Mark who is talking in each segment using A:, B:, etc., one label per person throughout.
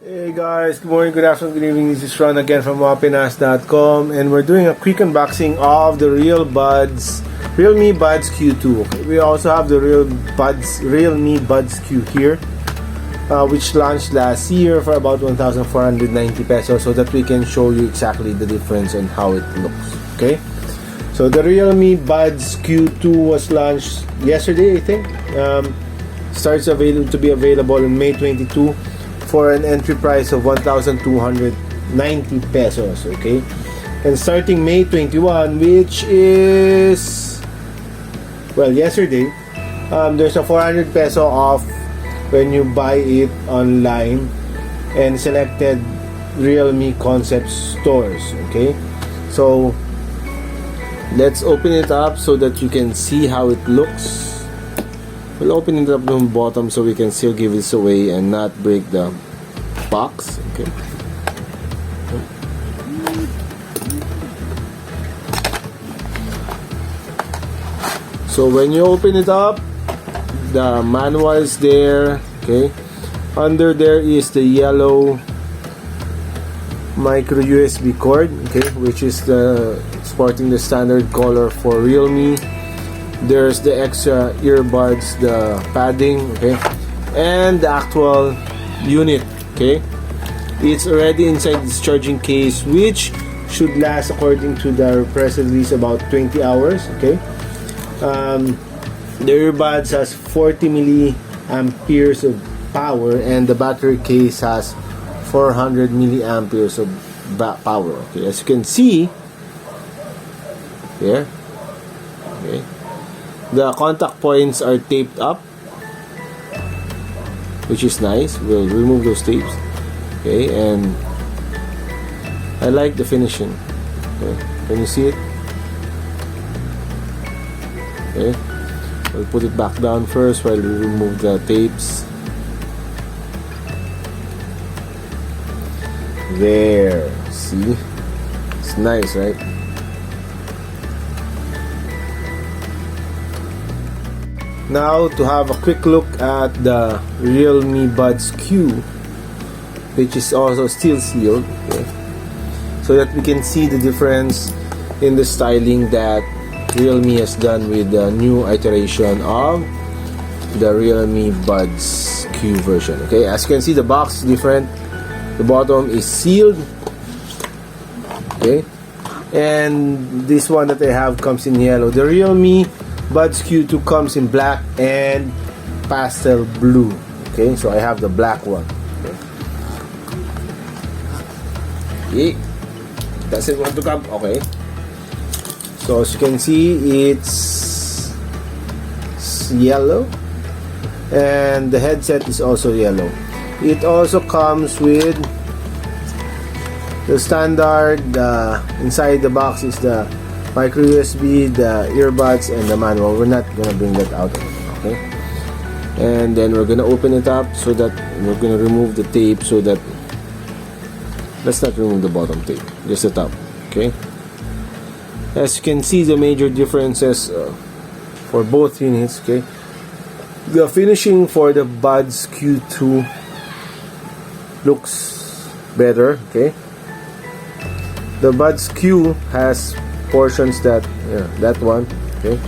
A: Hey guys, good morning, good afternoon, good evening. This is Ron again from wapinas.com, and we're doing a quick unboxing of the realme Buds Q2. Okay, we also have the realme Buds Q here, which launched last year for about 1,490 pesos, so that we can show you exactly the difference and how it looks. Okay, so the realme Buds Q2 was launched yesterday, I think. Starts to be available in May 22 for an entry price of 1,290 pesos. Okay, and starting May 21, which is, well, yesterday, there's a 400 peso off when you buy it online and selected Realme concept stores. Okay, so let's open it up so that you can see how it looks. We'll open it up from the bottom so we can still give this away and not break the box. Okay. So when you open it up, the manual is there. Okay. Under there is the yellow micro USB cord. Okay, which is sporting the standard color for Realme. There's the extra earbuds, the padding, okay, and the actual unit. Okay, it's already inside this charging case, which should last, according to the press release, about 20 hours. Okay, the earbuds has 40 milliamperes of power, and the battery case has 400 milliamperes of power. Okay, as you can see here. Okay, the contact points are taped up, which is nice. We'll remove those tapes. Okay, and I like the finishing. Okay, can you see it? Okay, we'll put it back down first while we remove the tapes. There, see? It's nice, right? Now, to have a quick look at the Realme Buds Q, which is also still sealed, okay, so that we can see the difference in the styling that Realme has done with the new iteration of the Realme Buds Q version. Okay, as you can see, the box is different. The bottom is sealed. Okay, and this one that I have comes in yellow. The Realme Buds Q2 comes in black and pastel blue. Okay, so I have the black one. Okay, does it want to come? Okay, so as you can see, it's yellow, and the headset is also yellow. It also comes with the standard, inside the box is the micro USB, the earbuds, and the manual. We're not gonna bring that out, okay? And then we're gonna open it up so that we're gonna remove the tape, so that, let's not remove the bottom tape, just the top. Okay, as you can see, the major differences for both units. Okay, the finishing for the Buds Q2 looks better. Okay, the Buds Q has portions that, that one, okay,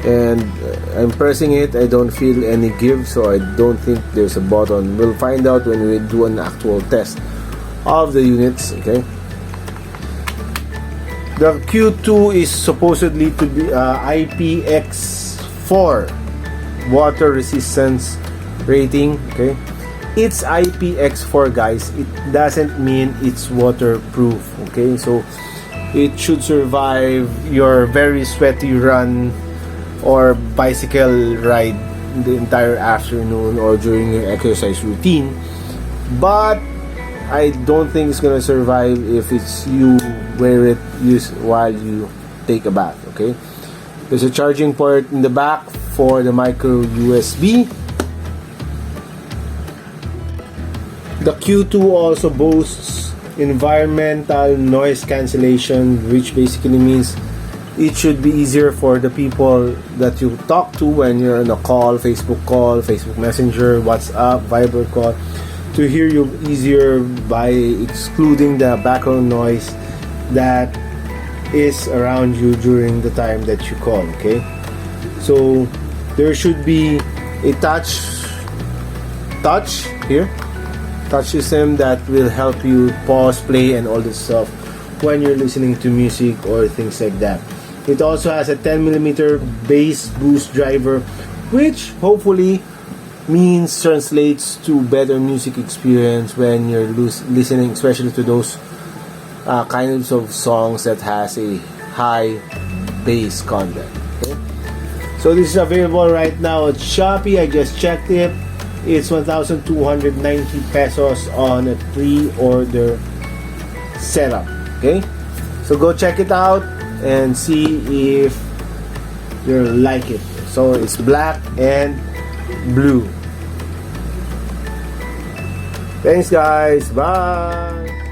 A: and I'm pressing it, I don't feel any give, so I don't think there's a button. We'll find out when we do an actual test of the units. Okay, the Q2 is supposedly to be IPX4 water resistance rating. Okay, it's IPX4, guys. It doesn't mean it's waterproof. Okay, so it should survive your very sweaty run or bicycle ride the entire afternoon or during your exercise routine, but I don't think it's gonna survive if it's you wear it while you take a bath. Okay, there's a charging port in the back for the micro USB. The Q2 also boasts environmental noise cancellation, which basically means it should be easier for the people that you talk to when you're on a call, Facebook Messenger, WhatsApp, Viber call, to hear you easier by excluding the background noise that is around you during the time that you call. Okay, so there should be a touch here, touch system that will help you pause, play, and all this stuff when you're listening to music or things like that. It also has a 10mm bass boost driver, which hopefully translates to better music experience when you're listening, especially to those kinds of songs that has a high bass content. Okay? So this is available right now at Shopee. I just checked it. It's 1,290 pesos on a pre-order setup. Okay, so go check it out and see if you like it. So it's black and blue. Thanks guys, bye.